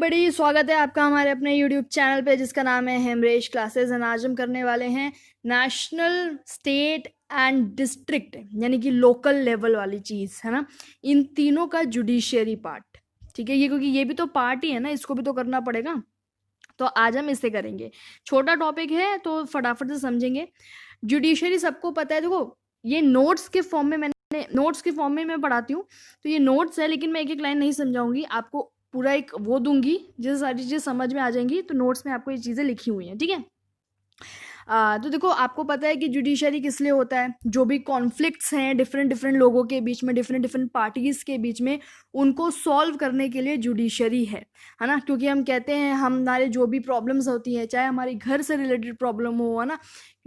Everybody, स्वागत है आपका हमारे अपने यूट्यूब चैनल पे जिसका नाम है हेमरेश क्लासेस। एंड आज हम करने वाले हैं नेशनल, स्टेट एंड डिस्ट्रिक्ट, यानी कि लोकल लेवल वाली चीज़ है ना, इन तीनों का जुडिशियरी पार्ट। ठीक है, ये क्योंकि ये भी तो पार्ट ही है ना, इसको भी तो करना पड़ेगा। तो आज हम इससे करेंगे। छोटा टॉपिक है तो फटाफट से समझेंगे। जुडिशरी सबको पता है। देखो, ये नोट्स के फॉर्म में मैं पढ़ाती हूँ, तो ये नोट्स है, लेकिन मैं एक एक लाइन नहीं समझाऊंगी आपको, पूरा एक वो दूंगी जिससे सारी चीज़ें समझ में आ जाएंगी। तो नोट्स में आपको ये चीज़ें लिखी हुई हैं, ठीक है। तो देखो, आपको पता है कि जुडिशरी किस लिए होता है। जो भी कॉन्फ्लिक्ट्स हैं डिफरेंट लोगों के बीच में, डिफरेंट पार्टीज के बीच में, उनको सॉल्व करने के लिए जुडिशरी है ना। क्योंकि हम कहते हैं हमारे जो भी प्रॉब्लम्स होती है, चाहे हमारे घर से रिलेटेड प्रॉब्लम हो, है ना,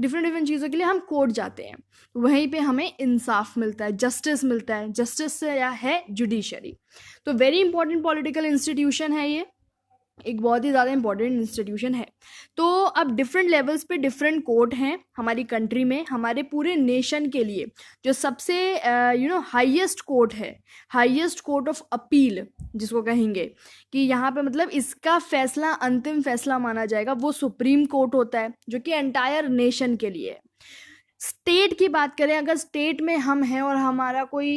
डिफरेंट चीज़ों के लिए हम कोर्ट जाते हैं। वहीं पे हमें इंसाफ मिलता है, जस्टिस मिलता है। जस्टिस से या है जुडिशरी। तो वेरी इंपॉर्टेंट पॉलिटिकल इंस्टीट्यूशन है ये, एक बहुत ही ज़्यादा इंपॉर्टेंट इंस्टीट्यूशन है। तो अब डिफरेंट लेवल्स पे डिफरेंट कोर्ट हैं हमारी कंट्री में, हमारे पूरे नेशन के लिए। जो सबसे हाईएस्ट कोर्ट है, हाईएस्ट कोर्ट ऑफ अपील जिसको कहेंगे, कि यहाँ पे मतलब इसका फैसला अंतिम फैसला माना जाएगा, वो सुप्रीम कोर्ट होता है, जो कि एंटायर नेशन के लिए है। स्टेट की बात करें, अगर स्टेट में हम हैं और हमारा कोई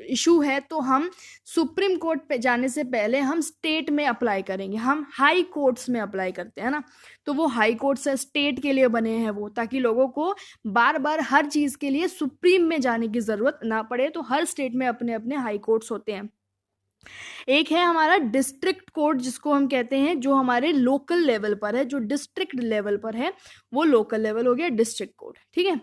इशू है, तो हम सुप्रीम कोर्ट पे जाने से पहले हम स्टेट में अप्लाई करेंगे, हम हाई कोर्ट्स में अप्लाई करते हैं ना। तो वो हाई कोर्ट्स है, स्टेट के लिए बने हैं वो, ताकि लोगों को बार बार हर चीज़ के लिए सुप्रीम में जाने की ज़रूरत ना पड़े। तो हर स्टेट में अपने अपने हाई कोर्ट्स होते हैं। एक है हमारा डिस्ट्रिक्ट कोर्ट, जिसको हम कहते हैं, जो हमारे लोकल लेवल पर है। जो डिस्ट्रिक्ट लेवल पर है वो लोकल लेवल हो गया डिस्ट्रिक्ट कोर्ट, ठीक है।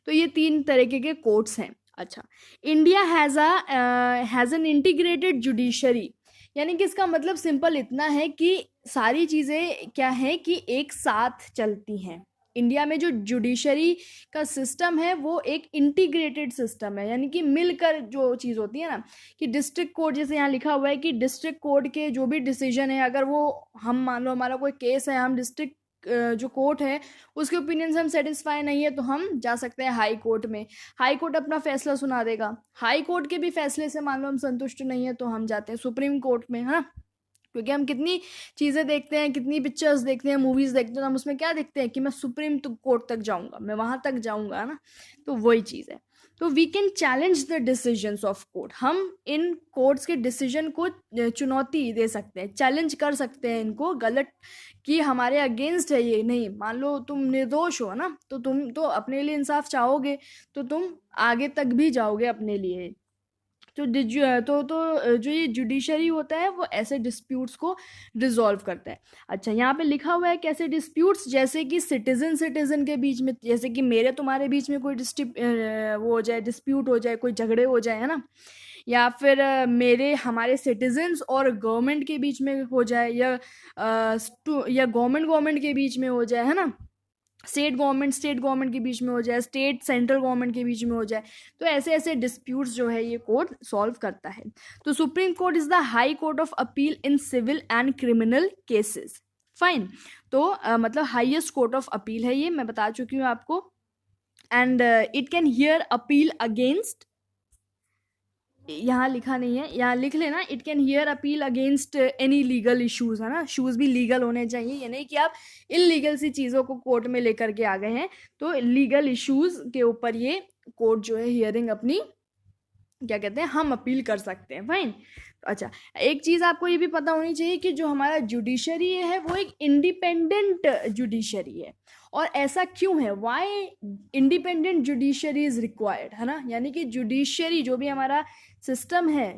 तो ये तीन तरीके के कोर्ट्स हैं। अच्छा, India has an integrated judiciary, यानी कि इसका मतलब सिंपल इतना है कि सारी चीज़ें क्या है कि एक साथ चलती हैं। इंडिया में जो जुडिशरी का सिस्टम है वो एक इंटीग्रेटेड सिस्टम है, यानी कि मिलकर जो चीज़ होती है ना, कि डिस्ट्रिक्ट कोर्ट, जैसे यहाँ लिखा हुआ है कि डिस्ट्रिक्ट कोर्ट के जो भी डिसीजन है, अगर वो हम मान लो हमारा कोई केस है, हम डिस्ट्रिक्ट जो कोर्ट है उसके ओपिनियन से हम सेटिस्फाई नहीं है, तो हम जा सकते हैं हाई कोर्ट में। हाई कोर्ट अपना फैसला सुना देगा। हाई कोर्ट के भी फैसले से मान लो हम संतुष्ट नहीं है, तो हम जाते हैं सुप्रीम कोर्ट में, है ना। क्योंकि हम कितनी चीज़ें देखते हैं, कितनी पिक्चर्स देखते हैं, मूवीज़ देखते हैं, तो हम उसमें क्या देखते हैं कि मैं सुप्रीम कोर्ट तक जाऊंगा, मैं वहाँ तक जाऊंगा, ना। तो वही चीज़ है। तो we can challenge the decisions of court, हम इन कोर्ट्स के डिसीजन को चुनौती दे सकते हैं, चैलेंज कर सकते हैं इनको, गलत कि हमारे अगेंस्ट है ये नहीं। मान लो तुम निर्दोष हो ना, तो तुम तो अपने लिए इंसाफ चाहोगे, तो तुम आगे तक भी जाओगे अपने लिए। जो ये जुडिशरी होता है वो ऐसे डिस्प्यूट्स को रिजॉल्व करता है। अच्छा, यहाँ पे लिखा हुआ है कैसे डिस्प्यूट्स, जैसे कि सिटीजन के बीच में, जैसे कि मेरे तुम्हारे बीच में कोई वो हो जाए, डिस्प्यूट हो जाए, कोई झगड़े हो जाए, है ना। या फिर मेरे हमारे सिटीजन्स और गवर्नमेंट के बीच में हो जाए, या गवर्नमेंट के बीच में हो जाए, है ना। स्टेट गवर्नमेंट के बीच में हो जाए, स्टेट सेंट्रल गवर्नमेंट के बीच में हो जाए। तो ऐसे ऐसे डिस्प्यूट्स जो है ये कोर्ट सॉल्व करता है। तो supreme court is the high court of appeal in civil and criminal cases. Fine. तो मतलब हाईएस्ट कोर्ट ऑफ अपील है ये, मैं बता चुकी हूँ आपको। And it can hear appeal against, यहाँ लिखा नहीं है, यहाँ लिख लेना, it can hear appeal against any legal issues, है ना। इश्यूज भी लीगल होने चाहिए, ये नहीं कि आप इलीगल सी चीज़ों को कोर्ट में लेकर के आ गए हैं। तो लीगल इश्यूज के ऊपर ये कोर्ट जो है हियरिंग अपनी, क्या कहते हैं, हम अपील कर सकते हैं। फाइन। अच्छा, एक चीज़ आपको ये भी पता होनी चाहिए कि जो हमारा जुडिशरी है वो एक इंडिपेंडेंट जुडिशरी है। और ऐसा क्यों है, why independent judiciary is required, है ना। यानी कि जुडिशरी जो भी हमारा सिस्टम है,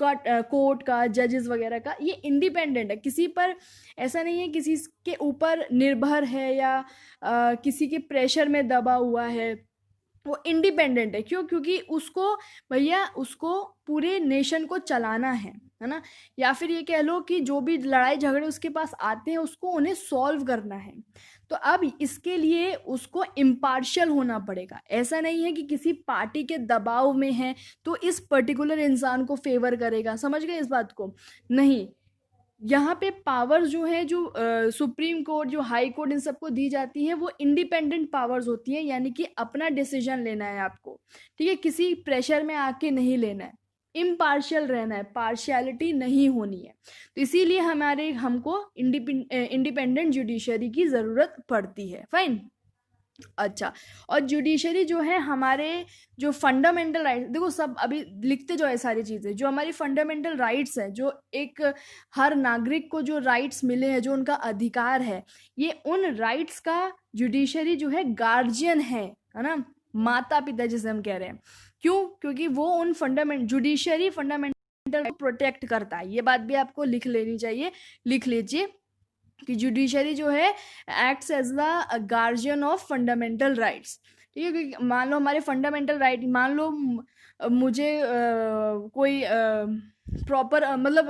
कोर्ट का, जजेस वगैरह का, ये इंडिपेंडेंट है, किसी पर ऐसा नहीं है, किसी के ऊपर निर्भर है या किसी के प्रेशर में दबा हुआ है। वो इंडिपेंडेंट है। क्यों? क्योंकि उसको, भैया, उसको पूरे नेशन को चलाना है ना। या फिर ये कह लो कि जो भी लड़ाई झगड़े उसके पास आते हैं उसको उन्हें सॉल्व करना है। तो अब इसके लिए उसको इम्पार्शियल होना पड़ेगा। ऐसा नहीं है कि किसी पार्टी के दबाव में है तो इस पर्टिकुलर इंसान को फेवर करेगा, समझ गए इस बात को? नहीं, यहाँ पे पावर्स जो है, जो सुप्रीम कोर्ट, जो हाई कोर्ट, इन सबको दी जाती है, वो इंडिपेंडेंट पावर्स होती है, यानी कि अपना डिसीजन लेना है आपको, ठीक है, किसी प्रेशर में आके नहीं लेना है। इम्पार्शियल रहना है, पार्शियलिटी नहीं होनी है। तो इसीलिए हमको इंडिपेंडेंट जुडिशरी की ज़रूरत पड़ती है। फाइन। अच्छा, और जुडिशरी जो है हमारे जो फंडामेंटल राइट, देखो सब अभी लिखते जो है सारी चीज़ें, जो हमारी फंडामेंटल राइट्स है, जो एक हर नागरिक को जो राइट्स मिले हैं, जो उनका अधिकार है, ये उन राइट्स का जुडिशरी जो है गार्जियन है ना, माता पिता जिसे हम कह रहे हैं। क्यों? क्योंकि वो उन जुडिशरी फंडामेंटल प्रोटेक्ट करता है। ये बात भी आपको लिख लेनी चाहिए, लिख लीजिए कि जुडिशरी जो है acts as the guardian of fundamental rights. ठीक है, क्योंकि मान लो हमारे फंडामेंटल राइट, मान लो मुझे कोई प्रॉपर मतलब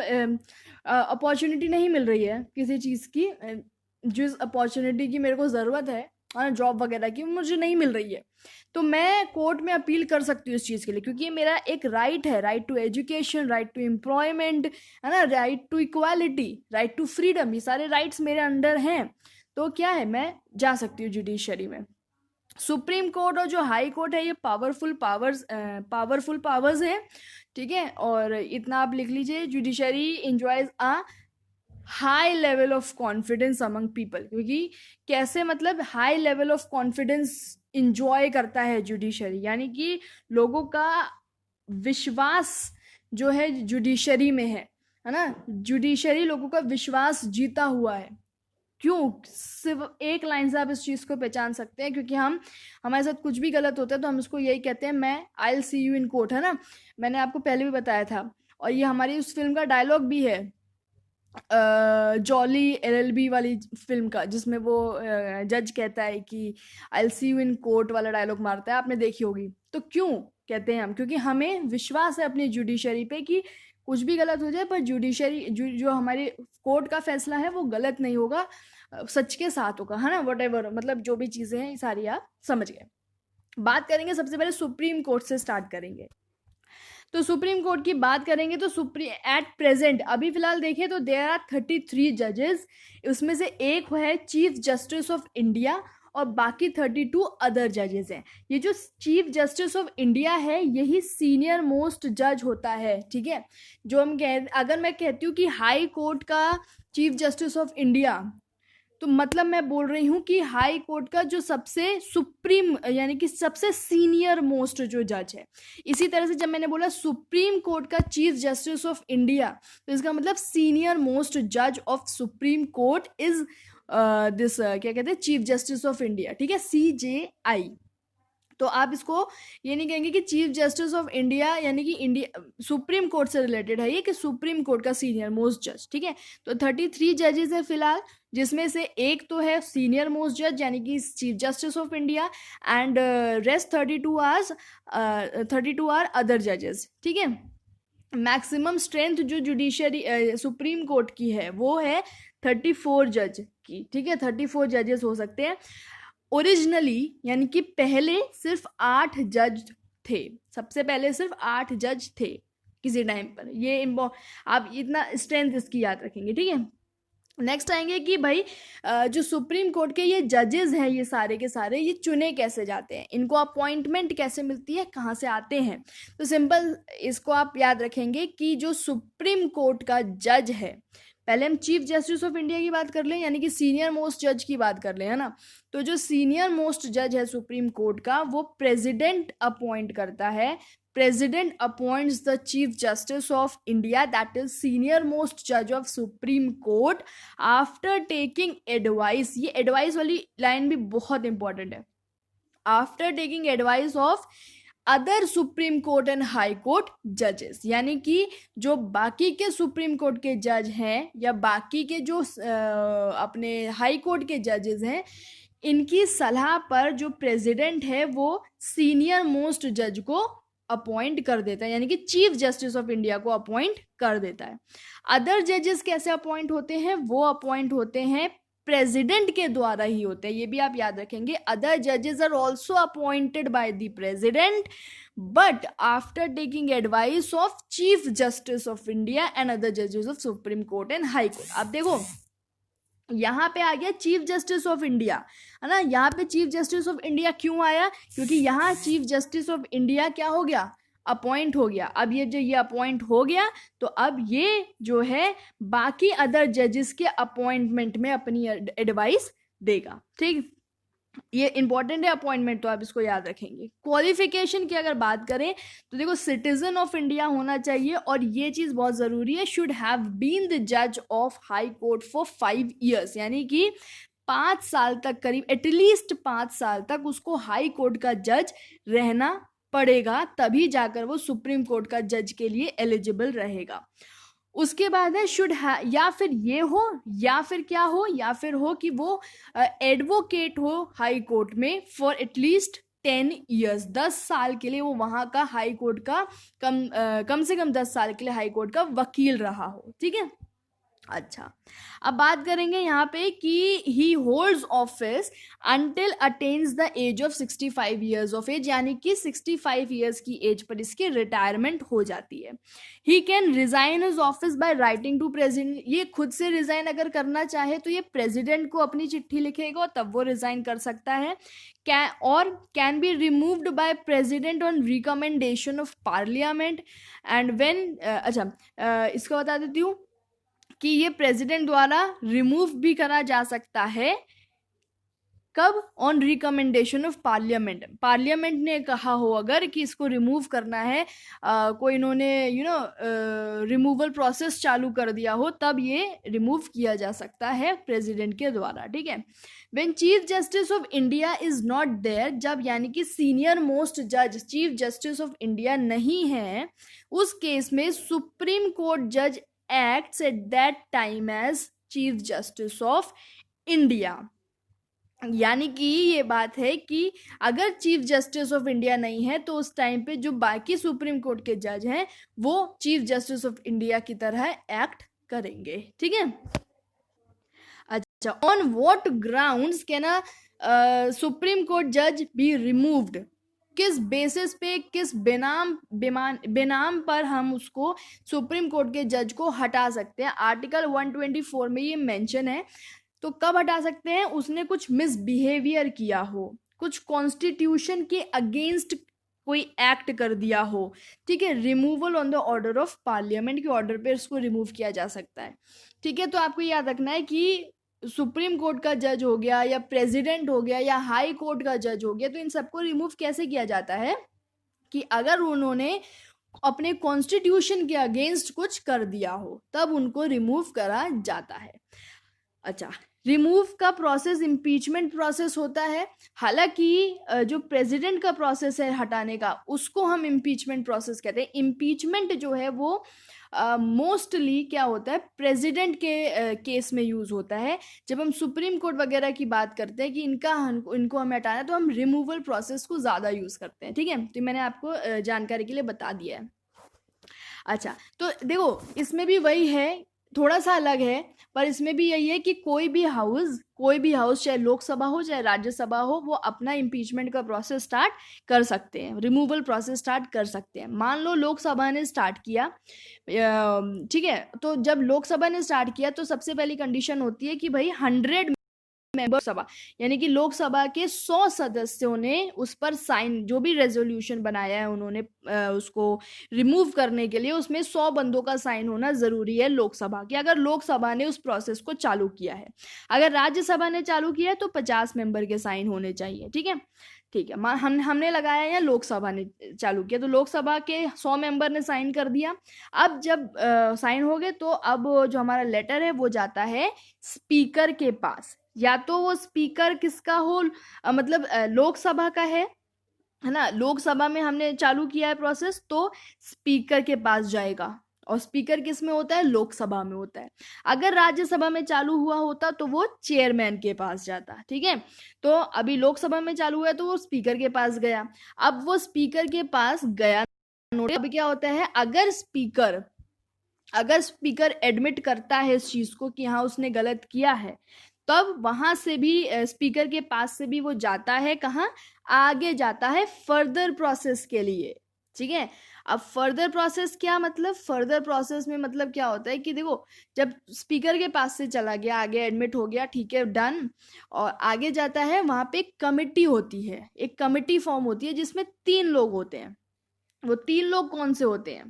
अपॉर्चुनिटी नहीं मिल रही है किसी चीज़ की, जिस अपॉर्चुनिटी की मेरे को ज़रूरत है जॉब वगैरह की, मुझे नहीं मिल रही है, तो मैं कोर्ट में अपील कर सकती हूँ इस चीज़ के लिए, क्योंकि ये मेरा एक राइट है, right to education, right to employment, है ना, right to equality, right to freedom, ये सारे राइट्स मेरे अंडर हैं। तो क्या है, मैं जा सकती हूँ जुडिशरी में। सुप्रीम कोर्ट और जो हाई कोर्ट है, ये पावरफुल पावर्स हैं। ठीक है, और इतना आप लिख लीजिए, judiciary enjoys a high level of confidence among people. क्योंकि कैसे, मतलब high level of confidence enjoy करता है जुडिशरी, यानी कि लोगों का विश्वास जो है जुडिशरी में है ना, जुडिशरी लोगों का विश्वास जीता हुआ है। क्यों? सिर्फ एक लाइन से आप इस चीज़ को पहचान सकते हैं, क्योंकि हमारे साथ कुछ भी गलत होता है तो हम उसको यही कहते हैं, मैं I will see you in court, है ना, मैंने आपको पहले भी बताया था। और ये हमारी उस फिल्म का डायलॉग भी है, जॉली एलएलबी वाली फिल्म का, जिसमें वो जज कहता है कि I will see you in court वाला डायलॉग मारता है, आपने देखी होगी। तो क्यों कहते हैं हम? क्योंकि हमें विश्वास है अपनी जुडिशरी पे कि कुछ भी गलत हो जाए पर जुडिशरी जो हमारी कोर्ट का फैसला है वो गलत नहीं होगा, सच के साथ होगा, है ना, वॉटेवर, मतलब जो भी चीज़ें हैं सारी आप समझ गए। बात करेंगे सबसे पहले सुप्रीम कोर्ट से स्टार्ट करेंगे। तो सुप्रीम कोर्ट की बात करेंगे तो एट प्रेजेंट, अभी फिलहाल देखें तो देयर आर 33 जजेस। उसमें से एक है चीफ जस्टिस ऑफ इंडिया और बाकी 32 अदर जजेस हैं। ये जो चीफ जस्टिस ऑफ इंडिया है, यही सीनियर मोस्ट जज होता है। ठीक है, जो हम अगर मैं कहती हूँ कि हाई कोर्ट का चीफ जस्टिस ऑफ इंडिया, तो मतलब मैं बोल रही हूँ कि हाई कोर्ट का जो सबसे सुप्रीम, यानी कि सबसे सीनियर मोस्ट जो जज है। इसी तरह से जब मैंने बोला सुप्रीम कोर्ट का चीफ जस्टिस ऑफ इंडिया, तो इसका मतलब सीनियर मोस्ट जज of supreme court is this क्या कहते हैं, चीफ जस्टिस ऑफ इंडिया। ठीक है, CJI। तो आप इसको ये नहीं कहेंगे कि चीफ जस्टिस ऑफ इंडिया यानी कि इंडिया सुप्रीम कोर्ट से रिलेटेड है ये, कि सुप्रीम कोर्ट का सीनियर मोस्ट जज। ठीक है, तो 33 जजेस है फिलहाल, जिसमें से एक तो है सीनियर मोस्ट जज यानी कि chief justice of India, and rest 32 are other जजेस। ठीक है, मैक्सिमम स्ट्रेंथ जो जुडिशरी सुप्रीम कोर्ट की है वो है 34 जज की। ठीक है, 34 जजेस हो सकते हैं। ओरिजिनली यानी कि पहले सिर्फ 8 जज थे, सबसे पहले सिर्फ 8 जज थे किसी टाइम पर। ये आप इतना स्ट्रेंथ इसकी याद रखेंगे। ठीक है, नेक्स्ट आएंगे कि भाई जो सुप्रीम कोर्ट के ये जजेस हैं, ये सारे के सारे ये चुने कैसे जाते हैं, इनको अपॉइंटमेंट कैसे मिलती है, कहाँ से आते हैं। तो सिंपल इसको आप याद रखेंगे कि जो सुप्रीम कोर्ट का जज है, पहले हम चीफ जस्टिस ऑफ इंडिया की बात कर लें, यानी कि सीनियर मोस्ट जज की बात कर लें, है ना। तो जो सीनियर मोस्ट जज है सुप्रीम कोर्ट का, वो प्रेसिडेंट अपॉइंट करता है। President appoints the chief justice of India, that is senior most जज of supreme court, after taking advice. ये एडवाइस वाली लाइन भी बहुत इंपॉर्टेंट है। After taking advice of other supreme court and high court जजेस, यानी कि जो बाकी के सुप्रीम कोर्ट के जज हैं या बाकी के जो अपने हाई कोर्ट के जजेस हैं, इनकी सलाह पर जो प्रेसिडेंट है वो सीनियर मोस्ट जज को अपॉइंट कर देता है, यानी कि चीफ जस्टिस ऑफ इंडिया को अपॉइंट कर देता है। अदर जजेस कैसे अपॉइंट होते हैं? वो अपॉइंट होते हैं प्रेसिडेंट के द्वारा ही होते हैं, ये भी आप याद रखेंगे। अदर जजेस are also appointed by the president but after taking advice of chief justice of India and other जजेस of supreme court and high court. आप देखो यहाँ पे आ गया चीफ जस्टिस ऑफ इंडिया, है ना। यहाँ पे चीफ जस्टिस ऑफ इंडिया क्यों आया? क्योंकि यहाँ चीफ जस्टिस ऑफ इंडिया क्या हो गया, अपॉइंट हो गया, अब ये अपॉइंट हो गया तो अब ये जो है बाकी अदर जजेस के अपॉइंटमेंट में अपनी एडवाइस देगा। ठीक, ये इंपॉर्टेंट है अपॉइंटमेंट, तो आप इसको याद रखेंगे। क्वालिफिकेशन की अगर बात करें तो देखो सिटीजन ऑफ इंडिया होना चाहिए, और ये चीज़ बहुत ज़रूरी है, शुड हैव बीन द जज of high court for 5 years, यानी कि 5 साल तक, करीब एटलीस्ट 5 साल तक उसको हाई कोर्ट का जज रहना पड़ेगा, तभी जाकर वो सुप्रीम कोर्ट का जज के लिए एलिजिबल रहेगा। उसके बाद है शुड या फिर ये हो, या फिर क्या हो, या फिर हो कि वो एडवोकेट हो हाई कोर्ट में फॉर एटलीस्ट 10 ईयर्स, 10 साल के लिए वो वहाँ का हाई कोर्ट का कम से कम 10 साल के लिए हाई कोर्ट का वकील रहा हो। ठीक है, अच्छा, अब बात करेंगे यहाँ पे कि he holds office until attains the age of 65 years of age, यानी कि 65 ईयर्स की एज पर इसकी रिटायरमेंट हो जाती है। He can resign his office by writing to president, ये खुद से रिजाइन अगर करना चाहे तो ये प्रेसिडेंट को अपनी चिट्ठी लिखेगा तब वो रिजाइन कर सकता है। Can be removed by president on recommendation of parliament and when, इसको बता देती हूँ कि ये प्रेसिडेंट द्वारा रिमूव भी करा जा सकता है, कब, on recommendation of parliament, parliament ने कहा हो अगर कि इसको रिमूव करना है, कोई इन्होंने रिमूवल प्रोसेस चालू कर दिया हो, तब ये रिमूव किया जा सकता है प्रेसिडेंट के द्वारा। ठीक है, when chief justice of India is not there, जब यानी कि सीनियर मोस्ट जज चीफ जस्टिस ऑफ इंडिया नहीं है, उस केस में सुप्रीम कोर्ट जज acts at that time as chief justice of India, यानी कि ये बात है कि अगर चीफ जस्टिस ऑफ इंडिया नहीं है तो उस टाइम पे जो बाकी सुप्रीम कोर्ट के जज हैं वो चीफ जस्टिस ऑफ इंडिया की तरह एक्ट करेंगे। ठीक है, अच्छा, on what grounds can a supreme court जज बी रिमूव्ड, किस बेसिस पे, किस बेनाम पर हम उसको सुप्रीम कोर्ट के जज को हटा सकते हैं। आर्टिकल 124 में ये मेंशन है। तो कब हटा सकते हैं, उसने कुछ मिसबिहेवियर किया हो, कुछ कॉन्स्टिट्यूशन के अगेंस्ट कोई एक्ट कर दिया हो। ठीक है, removal on the order of parliament के ऑर्डर पे इसको रिमूव किया जा सकता है। ठीक है, तो आपको याद रखना है कि सुप्रीम कोर्ट का जज हो गया या प्रेसिडेंट हो गया या हाई कोर्ट का जज हो गया, तो इन सबको रिमूव कैसे किया जाता है कि अगर उन्होंने अपने कॉन्स्टिट्यूशन के अगेंस्ट कुछ कर दिया हो तब उनको रिमूव करा जाता है। अच्छा, रिमूव का प्रोसेस इम्पीचमेंट प्रोसेस होता है। हालांकि जो प्रेसिडेंट का प्रोसेस है हटाने का उसको हम इम्पीचमेंट प्रोसेस कहते हैं। इम्पीचमेंट जो है वो मोस्टली क्या होता है, प्रेसिडेंट के केस में यूज़ होता है। जब हम सुप्रीम कोर्ट वगैरह की बात करते हैं कि इनको हमें हटाना है तो हम रिमूवल प्रोसेस को ज़्यादा यूज़ करते हैं। ठीक है, तो मैंने आपको जानकारी के लिए बता दिया है। अच्छा, तो देखो इसमें भी वही है, थोड़ा सा अलग है, पर इसमें भी यही है कि कोई भी हाउस चाहे लोकसभा हो चाहे राज्यसभा हो, वो अपना इम्पीचमेंट का प्रोसेस स्टार्ट कर सकते हैं, रिमूवल प्रोसेस स्टार्ट कर सकते हैं। मान लो लोकसभा ने स्टार्ट किया, ठीक है, तो जब लोकसभा ने स्टार्ट किया तो सबसे पहली कंडीशन होती है कि भाई 100 मेंबर सभा, यानी कि लोकसभा के 100 सदस्यों ने उस पर साइन, जो भी रेजोल्यूशन बनाया है उन्होंने उसको रिमूव करने के लिए, उसमें 100 बंदों का साइन होना जरूरी है लोकसभा की, अगर लोकसभा ने उस प्रोसेस को चालू किया है। अगर राज्यसभा ने चालू किया है तो 50 मेंबर के साइन होने चाहिए। ठीक है, ठीक है, हमने लगाया या लोकसभा ने चालू किया, तो लोकसभा के 100 मेंबर ने साइन कर दिया। अब जब साइन हो गए तो अब जो हमारा लेटर है वो जाता है स्पीकर के पास, या तो वो स्पीकर किसका हो, मतलब लोकसभा का है ना, लोकसभा में हमने चालू किया है प्रोसेस तो स्पीकर के पास जाएगा, और स्पीकर किस में होता है, लोकसभा में होता है। अगर राज्यसभा में चालू हुआ होता तो वो चेयरमैन के पास जाता। ठीक है, तो अभी लोकसभा में चालू हुआ है तो वो स्पीकर के पास गया। अब वो स्पीकर के पास गया, अभी क्या होता है, अगर स्पीकर एडमिट करता है इस चीज को कि हाँ उसने गलत किया है, तब वहां से भी स्पीकर के पास से भी वो जाता है, कहाँ आगे जाता है फर्दर प्रोसेस के लिए। ठीक है, अब फर्दर प्रोसेस क्या मतलब, फर्दर प्रोसेस में मतलब क्या होता है कि देखो जब स्पीकर के पास से चला गया, आगे एडमिट हो गया, ठीक है डन, और आगे जाता है, वहां पे एक कमिटी होती है, एक कमिटी फॉर्म होती है जिसमें 3 लोग होते हैं। वो 3 लोग कौन से होते हैं?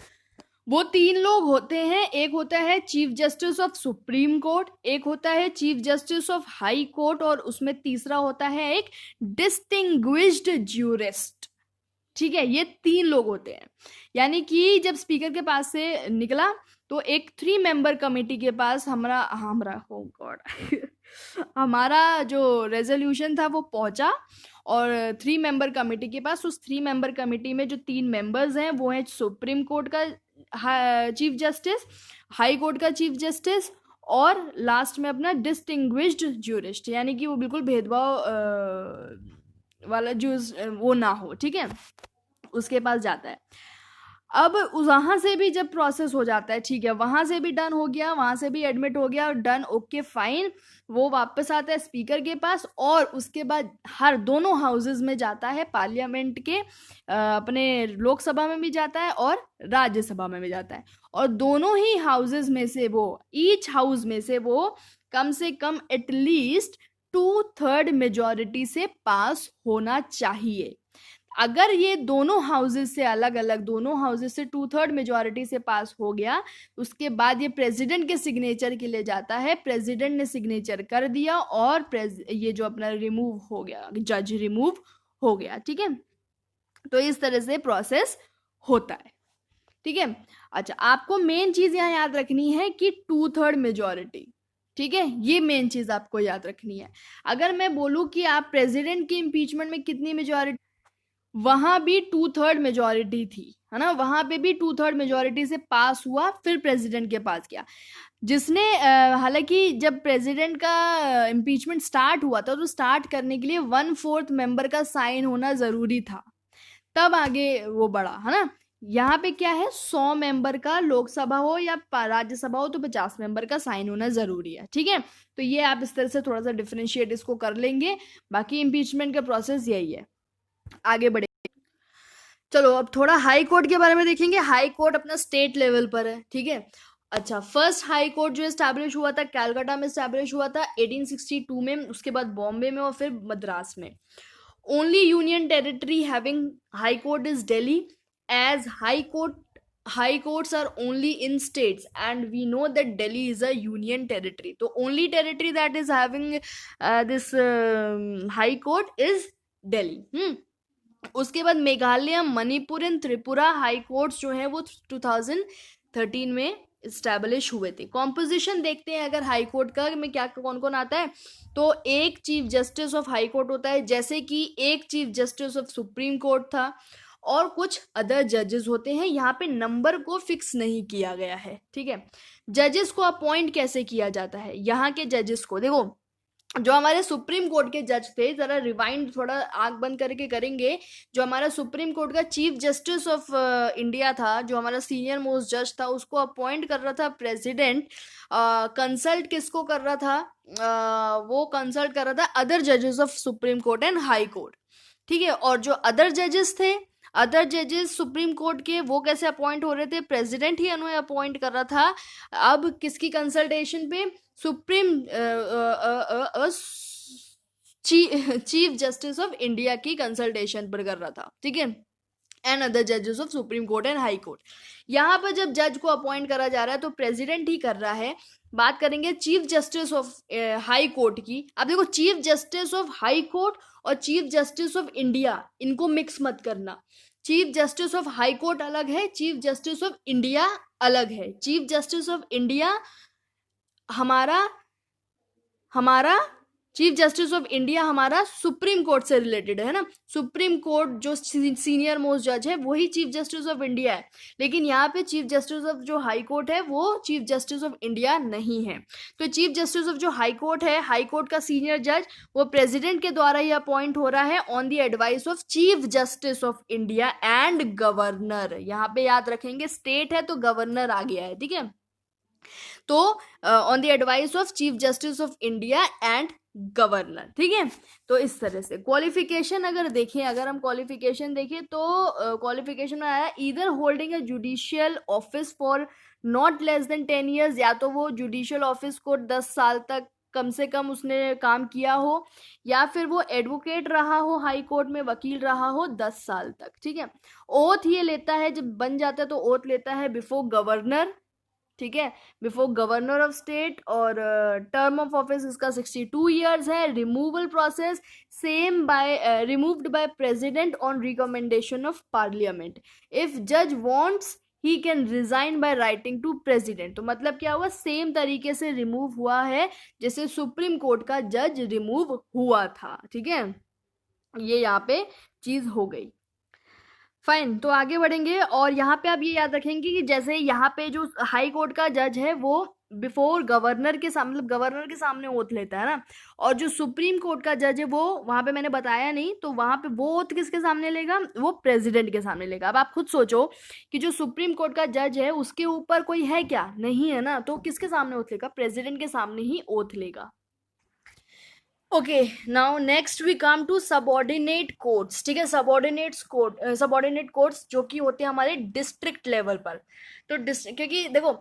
वो 3 लोग होते हैं, एक होता है chief justice of supreme court, एक होता है chief justice of high court और उसमें तीसरा होता है एक डिस्टिंग्विश्ड ज्यूरिस्ट। ठीक है, ये 3 लोग होते हैं। यानी कि जब स्पीकर के पास से निकला तो एक 3 मेंबर कमेटी के पास हमरा हो गॉड हमारा जो रेजोल्यूशन था वो पहुंचा और 3 मेंबर कमेटी के पास। उस 3 मेंबर कमेटी में जो 3 मेंबर्स हैं वो हैं सुप्रीम कोर्ट का चीफ जस्टिस, हाई कोर्ट का चीफ जस्टिस और लास्ट में अपना डिस्टिंग्विश्ड ज्यूरिस्ट, यानी कि वो बिल्कुल भेदभाव वाला जो वो ना हो। ठीक है, उसके पास जाता है। अब वहाँ से भी जब प्रोसेस हो जाता है, ठीक है, वहाँ से भी डन हो गया, वहाँ से भी एडमिट हो गया और डन, ओके फाइन, वो वापस आता है स्पीकर के पास और उसके बाद हर दोनों हाउसेस में जाता है, पार्लियामेंट के अपने लोकसभा में भी जाता है और राज्यसभा में भी जाता है। और दोनों ही हाउसेस में से वो, ईच हाउस में से वो कम से कम एटलीस्ट 2/3 मेजॉरिटी से पास होना चाहिए। अगर ये दोनों हाउसेस से अलग अलग, दोनों हाउसेस से 2/3 मेजॉरिटी से पास हो गया, उसके बाद ये प्रेसिडेंट के सिग्नेचर के लिए जाता है। प्रेसिडेंट ने सिग्नेचर कर दिया और ये जो अपना रिमूव हो गया, जज रिमूव हो गया। ठीक है, तो इस तरह से प्रोसेस होता है। ठीक है, अच्छा, आपको मेन चीज यहाँ याद रखनी है कि 2/3 मेजॉरिटी। ठीक है, ये मेन चीज आपको याद रखनी है। अगर मैं बोलूं कि आप प्रेसिडेंट की इम्पीचमेंट में कितनी मेजॉरिटी, वहां भी 2/3 मेजॉरिटी थी, है ना, वहां पे भी 2/3 मेजॉरिटी से पास हुआ, फिर प्रेसिडेंट के पास गया, जिसने हालांकि जब प्रेसिडेंट का इम्पीचमेंट स्टार्ट हुआ था तो स्टार्ट करने के लिए 1/4 मेंबर का साइन होना जरूरी था, तब आगे वो बढ़ा, है ना। यहाँ पे क्या है, 100 मेंबर का, लोकसभा हो या राज्यसभा हो तो 50 मेंबर का साइन होना जरूरी है। ठीक है, तो ये आप इस तरह से थोड़ा सा डिफरेंशिएट इसको कर लेंगे, बाकी इम्पीचमेंट का प्रोसेस यही है। आगे बढ़े, चलो अब थोड़ा हाई कोर्ट के बारे में देखेंगे। हाई कोर्ट अपना स्टेट लेवल पर है। ठीक है, अच्छा, फर्स्ट हाई कोर्ट जो एस्टैब्लिश हुआ था कैलकाटा में एस्टैब्लिश हुआ था 1862 में, उसके बाद बॉम्बे में और फिर मद्रास में। Only union territory having high court is Delhi, as high courts are only in states and we know that Delhi is a union territory. तो only territory that is having this high court is Delhi. उसके बाद Meghalaya, Manipur and Tripura high courts जो हैं वो 2013 में establish हुए थे। Composition देखते हैं अगर हाई कोर्ट का में क्या कौन कौन आता है, तो एक chief justice of high court होता है, जैसे कि एक chief justice of supreme court था, और कुछ अदर जजेस होते हैं। यहाँ पे नंबर को फिक्स नहीं किया गया है। ठीक है, जजेस को अपॉइंट कैसे किया जाता है, यहाँ के जजेस को देखो, जो हमारे सुप्रीम कोर्ट के जज थे, जरा रिवाइंड थोड़ा आंख बंद करके करेंगे, जो हमारा सुप्रीम कोर्ट का चीफ जस्टिस ऑफ इंडिया था, जो हमारा सीनियर मोस्ट जज था, उसको अपॉइंट कर रहा था प्रेसिडेंट। कंसल्ट किसको कर रहा था, वो कंसल्ट कर रहा था अदर जजेस of supreme court and high court. ठीक है, और जो अदर जजेस थे, अदर जजेस सुप्रीम कोर्ट के, वो कैसे अपॉइंट हो रहे थे, प्रेसिडेंट ही उन्हें अपॉइंट कर रहा था। अब किसकी कंसल्टेशन पे, supreme chief justice of India की कंसल्टेशन पर कर रहा था। ठीक है, एंड अदर जजेस of supreme court and high court. यहाँ पर जब जज को अपॉइंट करा जा रहा है तो प्रेसिडेंट ही कर रहा है। बात करेंगे chief justice of high court की। अब देखो, chief justice of high court और चीफ जस्टिस ऑफ इंडिया, इनको मिक्स मत करना। Chief justice of high court अलग है, चीफ जस्टिस ऑफ इंडिया अलग है। चीफ जस्टिस ऑफ इंडिया हमारा चीफ जस्टिस ऑफ इंडिया हमारा सुप्रीम कोर्ट से रिलेटेड है ना। सुप्रीम कोर्ट जो सीनियर मोस्ट जज है वही चीफ जस्टिस ऑफ इंडिया है, लेकिन यहाँ पे चीफ जस्टिस ऑफ जो हाई कोर्ट है वो चीफ जस्टिस ऑफ इंडिया नहीं है। तो चीफ जस्टिस ऑफ जो हाई कोर्ट है, हाई कोर्ट का सीनियर जज, वो प्रेसिडेंट के द्वारा ही अपॉइंट हो रहा है on the advice of chief justice of India and governor. यहाँ पे याद रखेंगे, स्टेट है तो गवर्नर आ गया है। ठीक है, तो on the advice of chief justice of India and governor. ठीक है, तो इस तरह से क्वालिफिकेशन अगर हम क्वालिफिकेशन देखें तो क्वालिफिकेशन में आया either holding a judicial office for not less than 10 years, या तो वो जुडिशियल ऑफिस को 10 साल तक कम से कम उसने काम किया हो, या फिर वो एडवोकेट रहा हो, हाई कोर्ट में वकील रहा हो 10 साल तक, ठीक है। ओथ ये लेता है, जब बन जाता है तो ओथ लेता है बिफोर गवर्नर, ठीक है, बिफोर गवर्नर ऑफ स्टेट, और टर्म ऑफ ऑफिस इसका 62 ईयर्स है। Removal process same by removed by president on recommendation of parliament. If जज wants he can resign by writing to president. तो मतलब क्या हुआ, सेम तरीके से रिमूव हुआ है जैसे सुप्रीम कोर्ट का जज रिमूव हुआ था, ठीक है। ये यहाँ पे चीज हो गई। फाइन, तो आगे बढ़ेंगे, और यहाँ पे आप ये याद रखेंगे कि जैसे यहाँ पे जो हाई कोर्ट का जज है वो बिफोर गवर्नर के सामने, मतलब गवर्नर के सामने ओथ लेता है ना, और जो सुप्रीम कोर्ट का जज है वो वहां पे मैंने बताया नहीं, तो वहां पे वो ओथ किसके सामने लेगा, वो प्रेसिडेंट के सामने लेगा। अब आप खुद सोचो कि जो सुप्रीम कोर्ट का जज है उसके ऊपर कोई है क्या, नहीं है ना, तो किसके सामने ओथ लेगा, प्रेसिडेंट के सामने ही ओथ लेगा। Okay, now next we come to subordinate courts, ठीक है। सबऑर्डिनेट कोर्ट्स जो कि होते हैं हमारे डिस्ट्रिक्ट लेवल पर। तो क्योंकि देखो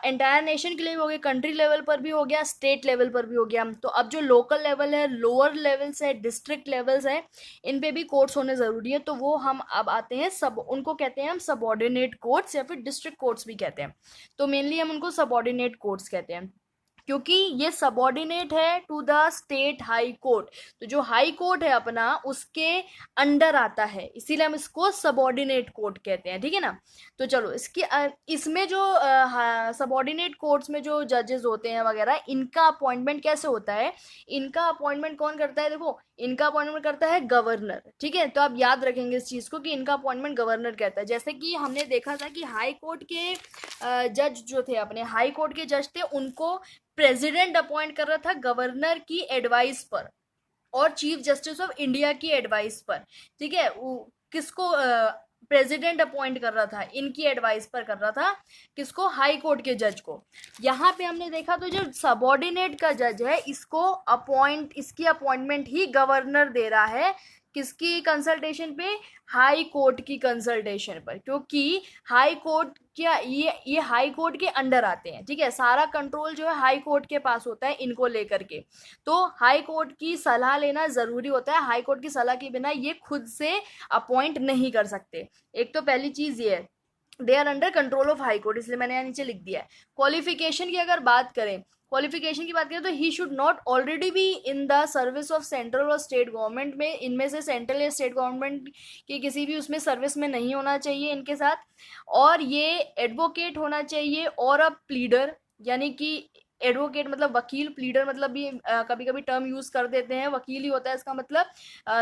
एंटायर नेशन के लिए भी हो गया, कंट्री लेवल पर भी हो गया, स्टेट लेवल पर भी हो गया, तो अब जो लोकल लेवल है, लोअर लेवल्स है, डिस्ट्रिक्ट लेवल्स है, इन पे भी कोर्ट्स होने जरूरी है। तो वो हम अब आते हैं उनको कहते हैं हम सबऑर्डिनेट कोर्ट्स, या फिर डिस्ट्रिक्ट कोर्ट्स भी कहते हैं। तो मेनली हम उनको सबऑर्डिनेट कोर्ट्स कहते हैं, क्योंकि ये सबऑर्डिनेट है to the state high court. तो जो हाई कोर्ट है अपना उसके अंडर आता है, इसीलिए हम इसको सबऑर्डिनेट कोर्ट कहते हैं, ठीक है ना। तो चलो इसमें जो सबऑर्डिनेट कोर्ट्स में जो जजेस होते हैं वगैरह, इनका अपॉइंटमेंट कैसे होता है, इनका अपॉइंटमेंट कौन करता है, देखो इनका अपॉइंटमेंट करता है गवर्नर, ठीक है। तो आप याद रखेंगे इस चीज को कि इनका अपॉइंटमेंट गवर्नर कहता है। जैसे कि हमने देखा था कि हाई कोर्ट के जज जो थे, अपने हाई कोर्ट के जज थे, उनको प्रेसिडेंट अपॉइंट कर रहा था गवर्नर की एडवाइस पर और चीफ जस्टिस ऑफ इंडिया की एडवाइस पर, ठीक है। किसको प्रेसिडेंट अपॉइंट कर रहा था, इनकी एडवाइस पर कर रहा था, किसको, हाई कोर्ट के जज को। यहाँ पे हमने देखा तो जो सबऑर्डिनेट का जज है इसकी अपॉइंटमेंट ही गवर्नर दे रहा है, किसकी कंसल्टेशन पे, हाई कोर्ट की कंसल्टेशन पर, क्योंकि हाई कोर्ट क्या ये हाई कोर्ट के अंडर आते हैं, ठीक है। सारा कंट्रोल जो है हाई कोर्ट के पास होता है इनको लेकर के, तो हाई कोर्ट की सलाह लेना जरूरी होता है। हाई कोर्ट की सलाह के बिना ये खुद से अपॉइंट नहीं कर सकते। एक तो पहली चीज ये है, they are under control of high court, इसलिए मैंने यहाँ नीचे लिख दिया है। क्वालिफिकेशन की अगर बात करें, तो he should not already be in the service of central और स्टेट गवर्नमेंट में, इनमें से सेंट्रल या स्टेट गवर्नमेंट की किसी भी उसमें सर्विस में नहीं होना चाहिए इनके साथ, और ये एडवोकेट होना चाहिए और अ प्लीडर, यानी कि एडवोकेट मतलब वकील, प्लीडर मतलब भी कभी कभी टर्म यूज कर देते हैं, वकील ही होता है इसका मतलब।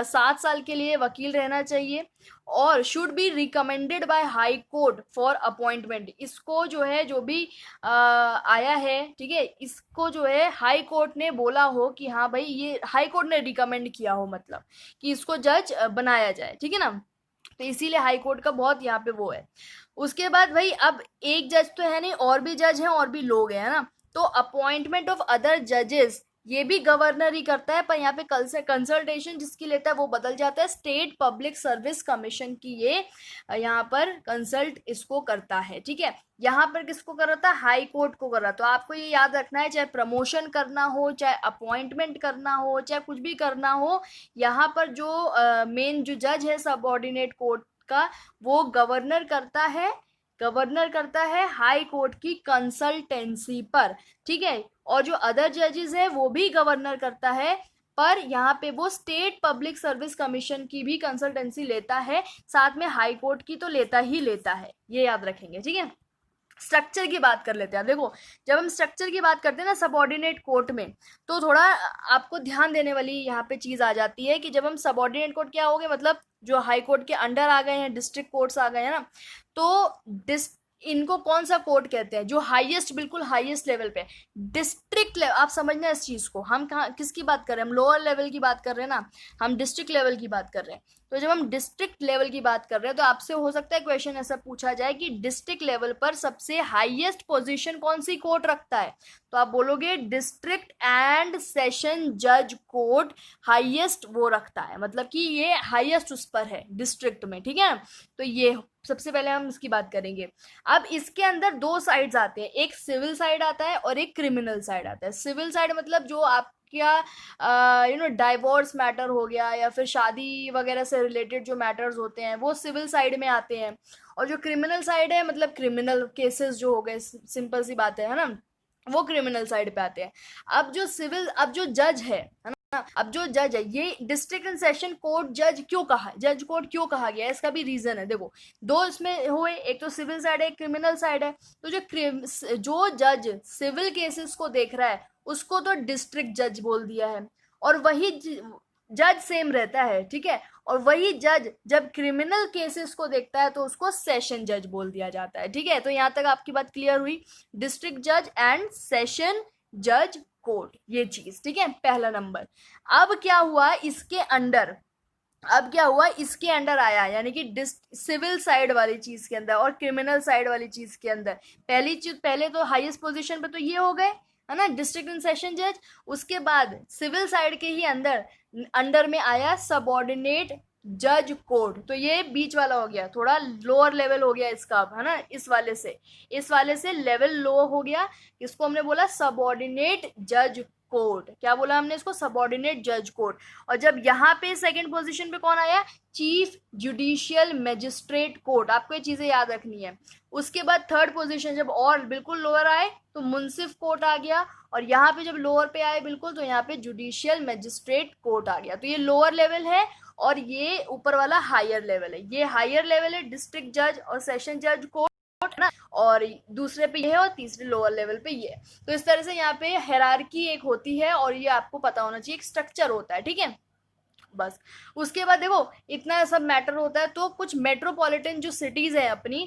7 साल के लिए वकील रहना चाहिए, और should be recommended by high court for appointment. इसको जो है, जो भी आया है, ठीक है, इसको जो है हाई कोर्ट ने बोला हो कि हाँ भाई ये हाई कोर्ट ने रिकमेंड किया हो, मतलब कि इसको जज बनाया जाए, ठीक है ना। तो इसीलिए हाई कोर्ट का बहुत यहाँ पे वो है। उसके बाद भाई अब एक जज तो है नहीं, और भी जज हैं और भी लोग हैं, है ना। तो अपॉइंटमेंट ऑफ अदर जजेस ये भी गवर्नर ही करता है, पर यहाँ पे कल से कंसल्टेशन जिसकी लेता है वो बदल जाता है, स्टेट पब्लिक सर्विस कमीशन की ये यहाँ पर कंसल्ट इसको करता है, ठीक है। यहाँ पर किसको कर रहा था, हाई कोर्ट को कर रहा। तो आपको ये याद रखना है, चाहे प्रमोशन करना हो, चाहे अपॉइंटमेंट करना हो, चाहे कुछ भी करना हो, यहाँ पर जो मेन जो जज है सबऑर्डिनेट कोर्ट का, वो गवर्नर करता है हाई कोर्ट की कंसल्टेंसी पर, ठीक है। और जो अदर जजेस है वो भी गवर्नर करता है, पर यहाँ पे वो स्टेट पब्लिक सर्विस कमीशन की भी कंसल्टेंसी लेता है, साथ में हाई कोर्ट की तो लेता ही लेता है, ये याद रखेंगे, ठीक है। स्ट्रक्चर की बात कर लेते हैं। देखो जब हम स्ट्रक्चर की बात करते हैं ना सबऑर्डिनेट कोर्ट में, तो थोड़ा आपको ध्यान देने वाली यहाँ पे चीज आ जाती है कि जब हम सबऑर्डिनेट कोर्ट क्या हो गए, मतलब जो हाई कोर्ट के अंडर आ गए हैं, डिस्ट्रिक्ट कोर्ट्स आ गए हैं ना, तो इनको कौन सा कोर्ट कहते हैं, जो हाईएस्ट, बिल्कुल हाईएस्ट लेवल पे, डिस्ट्रिक्ट लेवल। आप समझना इस चीज को, हम कहाँ किसकी बात कर रहे हैं, हम लोअर लेवल की बात कर रहे हैं ना, हम डिस्ट्रिक्ट लेवल की बात कर रहे हैं। तो जब हम डिस्ट्रिक्ट लेवल की बात कर रहे हैं तो आपसे हो सकता है क्वेश्चन ऐसा पूछा जाए कि डिस्ट्रिक्ट लेवल पर सबसे हाईएस्ट पोजीशन कौन सी कोर्ट रखता है, तो आप बोलोगे डिस्ट्रिक्ट एंड सेशन जज कोर्ट हाईएस्ट वो रखता है, मतलब कि ये हाईएस्ट उस पर है डिस्ट्रिक्ट में, ठीक है। तो ये सबसे पहले हम इसकी बात करेंगे। अब इसके अंदर दो साइड्स आते हैं, एक सिविल साइड आता है और एक क्रिमिनल साइड आता है। सिविल साइड मतलब जो आपका डाइवोर्स मैटर हो गया या फिर शादी वगैरह से रिलेटेड जो मैटर्स होते हैं वो सिविल साइड में आते हैं। और जो क्रिमिनल साइड है मतलब क्रिमिनल केसेस जो हो गए, सिंपल सी बात है ना, वो क्रिमिनल साइड पे आते हैं। अब जो जज है ना, अब जो जज है, ये डिस्ट्रिक्ट एंड सेशन कोर्ट जज क्यों कहा, जज कोर्ट क्यों कहा गया है, इसका भी रीजन है। देखो, दो इसमें हुए, एक तो सिविल साइड है, एक क्रिमिनल साइड है। तो जो जज सिविल केसेस को देख रहा है उसको तो डिस्ट्रिक्ट जज बोल दिया है, और वही जज सेम रहता है, ठीक है। और वही जज जब क्रिमिनल केसेस को देखता है तो उसको सेशन जज बोल दिया जाता है, ठीक है। तो यहां तक आपकी बात क्लियर हुई, डिस्ट्रिक्ट जज एंड सेशन जज कोर्ट, ये चीज, ठीक है, पहला नंबर। अब क्या हुआ इसके अंडर, अब क्या हुआ इसके अंडर आया, यानी कि सिविल साइड वाली चीज के अंदर और क्रिमिनल साइड वाली चीज के अंदर। पहली चीज, पहले तो हाईएस्ट पोजीशन पे तो ये हो गए, है ना, डिस्ट्रिक्ट एंड सेशन जज। उसके बाद सिविल साइड के ही अंदर अंडर में आया सबऑर्डिनेट जज कोर्ट, तो ये बीच वाला हो गया, थोड़ा लोअर लेवल हो गया इसका, अब है ना, इस वाले से लेवल लो हो गया। इसको हमने बोला सबऑर्डिनेट जज कोर्ट, क्या बोला हमने इसको, सबऑर्डिनेट जज कोर्ट। और जब यहाँ पे सेकंड पोजीशन पे कौन आया, चीफ जुडिशियल मैजिस्ट्रेट कोर्ट, आपको ये चीजें याद रखनी है। उसके बाद थर्ड पोजीशन जब और बिल्कुल लोअर आए तो मुंसिफ कोर्ट आ गया, और यहाँ पे जब लोअर पे आए बिल्कुल तो यहाँ पे जुडिशियल मैजिस्ट्रेट कोर्ट आ गया। तो ये लोअर लेवल है और ये ऊपर वाला हायर लेवल है। ये हायर लेवल है डिस्ट्रिक्ट जज और सेशन जज कोर्ट, है ना, और दूसरे पे ये है और तीसरे लोअर लेवल पे ये है। तो इस तरह से यहाँ पे हायरार्की एक होती है और ये आपको पता होना चाहिए, एक स्ट्रक्चर होता है, ठीक है। बस उसके बाद देखो इतना सब मैटर होता है, तो कुछ मेट्रोपॉलिटन जो सिटीज है अपनी,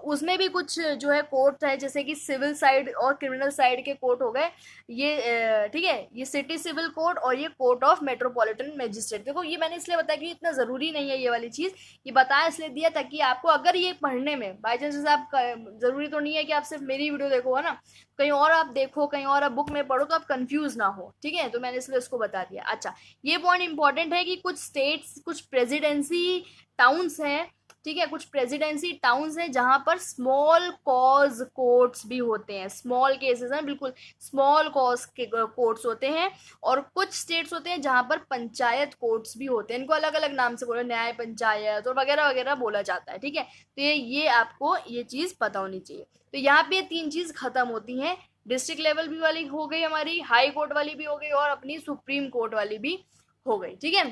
उसमें भी कुछ जो है कोर्ट है, जैसे कि सिविल साइड और क्रिमिनल साइड के कोर्ट हो गए ये, ठीक है, ये सिटी सिविल कोर्ट और ये कोर्ट ऑफ मेट्रोपॉलिटन मैजिस्ट्रेट। देखो ये मैंने इसलिए बताया कि इतना जरूरी नहीं है ये वाली चीज, ये बताया इसलिए दिया ताकि आपको अगर ये पढ़ने में बाई चांस आप, जरूरी तो नहीं है कि आप सिर्फ मेरी वीडियो देखो, है ना, कहीं और आप देखो, कहीं और आप बुक में पढ़ो तो आप कंफ्यूज ना हो, ठीक है। तो मैंने इसलिए इसको बता दिया। अच्छा, ये पॉइंट इंपॉर्टेंट है कि कुछ स्टेट्स, कुछ प्रेसिडेंसी टाउन्स हैं, ठीक है, कुछ प्रेसिडेंसी टाउन्स हैं जहां पर स्मॉल कॉज कोर्ट्स भी होते हैं, स्मॉल केसेस हैं, बिल्कुल स्मॉल कॉज के कोर्ट्स होते हैं। और कुछ स्टेट्स होते हैं जहां पर पंचायत कोर्ट्स भी होते हैं, इनको अलग अलग नाम से बोला, न्याय पंचायत और वगैरह वगैरह बोला जाता है, ठीक है। तो ये आपको ये चीज पता होनी चाहिए। तो यहाँ पे तीन चीज खत्म होती हैं, डिस्ट्रिक्ट लेवल भी वाली हो गई हमारी, हाई कोर्ट वाली भी हो गई और अपनी सुप्रीम कोर्ट वाली भी हो गई, ठीक है।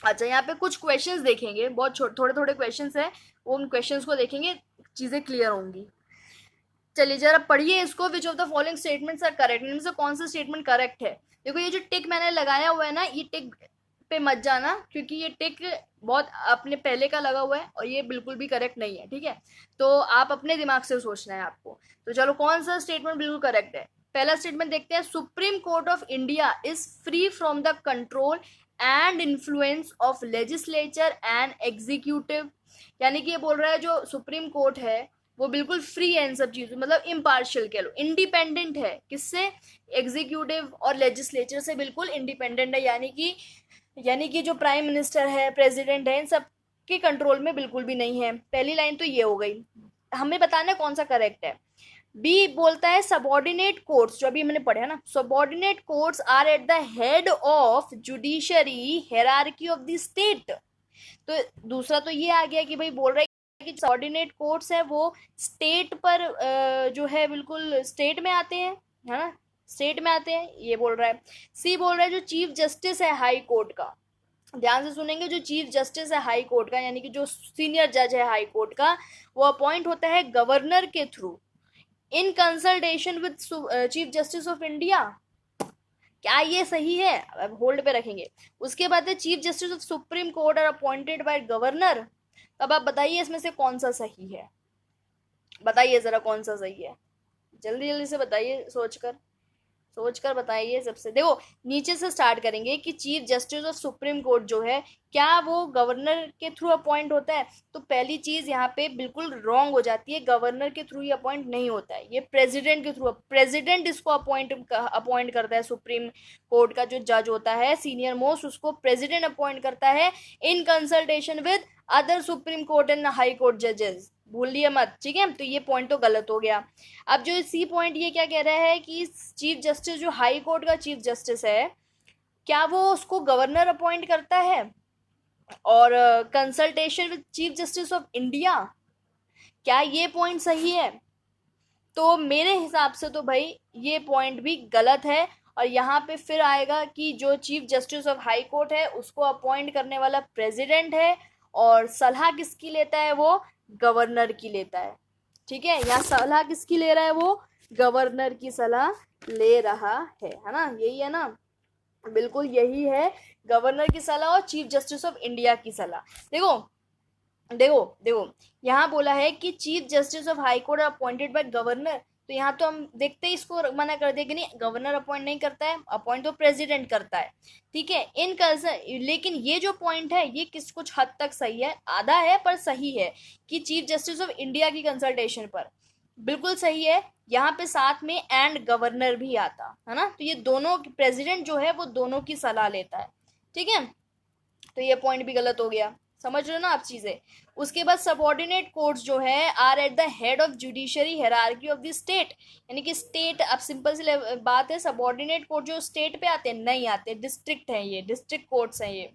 अच्छा, यहाँ पे कुछ क्वेश्चंस देखेंगे, बहुत थोड़े थोड़े क्वेश्चंस हैं, उन क्वेश्चंस को देखेंगे, चीजें क्लियर होंगी। चलिए जरा पढ़िए इसको, which of the following statements are correct, इनमें से कौन सा स्टेटमेंट करेक्ट है। देखो ये जो टिक मैंने लगाया हुआ है ना, ये टिक पे मत जाना, क्योंकि ये टिक बहुत अपने पहले का लगा हुआ है और ये बिल्कुल भी करेक्ट नहीं है, ठीक है। तो आप अपने दिमाग से सोचना है आपको। तो चलो कौन सा स्टेटमेंट बिल्कुल करेक्ट है। पहला स्टेटमेंट देखते हैं, supreme court of India is free from the control and influence of legislature and executive, यानी कि ये बोल रहा है जो सुप्रीम कोर्ट है वो बिल्कुल फ्री है इन सब चीजों, मतलब इम्पार्शियल कह लो, इंडिपेंडेंट है, किससे, एग्जीक्यूटिव और लेजिस्लेचर से बिल्कुल इंडिपेंडेंट है, यानी कि जो प्राइम मिनिस्टर है, प्रेसिडेंट है, इन सब के कंट्रोल में बिल्कुल भी नहीं है। पहली लाइन तो ये हो गई, हमें बताना है कौन सा करेक्ट है। बी बोलता है सबॉर्डिनेट कोर्ट्स, जो अभी मैंने पढ़ा ना, subordinate courts are at the head of judiciary hierarchy of the state. तो दूसरा तो ये आ गया कि भाई बोल रहा है कि सबॉर्डिनेट कोर्ट्स है वो स्टेट पर जो है बिल्कुल स्टेट में आते हैं, है ना, स्टेट में आते हैं, ये बोल रहा है। सी बोल रहा है जो चीफ जस्टिस है हाई कोर्ट का, ध्यान से सुनेंगे, जो चीफ जस्टिस है हाई कोर्ट का, यानी कि जो सीनियर जज है हाई कोर्ट का, वो अपॉइंट होता है गवर्नर के through in consultation with chief justice of India. क्या ये सही है, अब होल्ड पे रखेंगे। उसके बाद है chief justice of supreme court are appointed by governor. अब आप बताइए इसमें से कौन सा सही है, बताइए जरा कौन सा सही है, जल्दी जल्दी से बताइए सोचकर। सोच कर बताइए। सबसे देखो नीचे से स्टार्ट करेंगे कि chief justice of supreme court जो है क्या वो गवर्नर के थ्रू अपॉइंट होता है? तो पहली चीज यहाँ पे बिल्कुल रॉन्ग हो जाती है, गवर्नर के थ्रू ही अपॉइंट नहीं होता है, ये प्रेसिडेंट के थ्रू, प्रेसिडेंट इसको अपॉइंट करता है। सुप्रीम कोर्ट का जो जज होता है सीनियर मोस्ट, उसको प्रेसिडेंट अपॉइंट करता है in consultation with other supreme court and high court जजेस, भूलिए मत, ठीक है। तो ये पॉइंट तो गलत हो गया। अब जो सी पॉइंट ये क्या कह रहा है कि चीफ जस्टिस जो हाई कोर्ट का चीफ जस्टिस है क्या वो उसको गवर्नर अपॉइंट करता है और consultation with chief justice of India, क्या ये पॉइंट सही है? तो मेरे हिसाब से तो भाई ये पॉइंट भी गलत है। और यहाँ पे फिर आएगा कि जो chief justice of high court है उसको अपॉइंट करने वाला प्रेसिडेंट है और सलाह किसकी लेता है? वो गवर्नर की लेता है, ठीक है। यहाँ सलाह किसकी ले रहा है? वो गवर्नर की सलाह ले रहा है ना, यही है ना, बिल्कुल यही है, गवर्नर की सलाह और चीफ जस्टिस ऑफ इंडिया की सलाह। देखो देखो देखो यहाँ बोला है कि chief justice of high court appointed by governor, तो यहाँ तो हम देखते ही इसको मना कर दे कि नहीं, गवर्नर अपॉइंट नहीं करता है, अपॉइंट तो प्रेसिडेंट करता है, ठीक है। इन लेकिन ये जो पॉइंट है ये किस कुछ हद तक सही है, आधा है पर सही है, कि चीफ जस्टिस ऑफ इंडिया की कंसल्टेशन पर बिल्कुल सही है। यहाँ पे साथ में एंड गवर्नर भी आता है ना, तो ये दोनों प्रेसिडेंट जो है वो दोनों की सलाह लेता है, ठीक है। तो ये पॉइंट भी गलत हो गया, समझ रहे हो ना आप चीजें। उसके बाद सबऑर्डिनेट कोर्ट्स जो है are at the head of judiciary hierarchy of the state, यानी कि स्टेट, अब सिंपल सी बात है, सबऑर्डिनेट कोर्ट जो स्टेट पे आते हैं नहीं आते, डिस्ट्रिक्ट है ये, डिस्ट्रिक्ट कोर्ट्स हैं ये,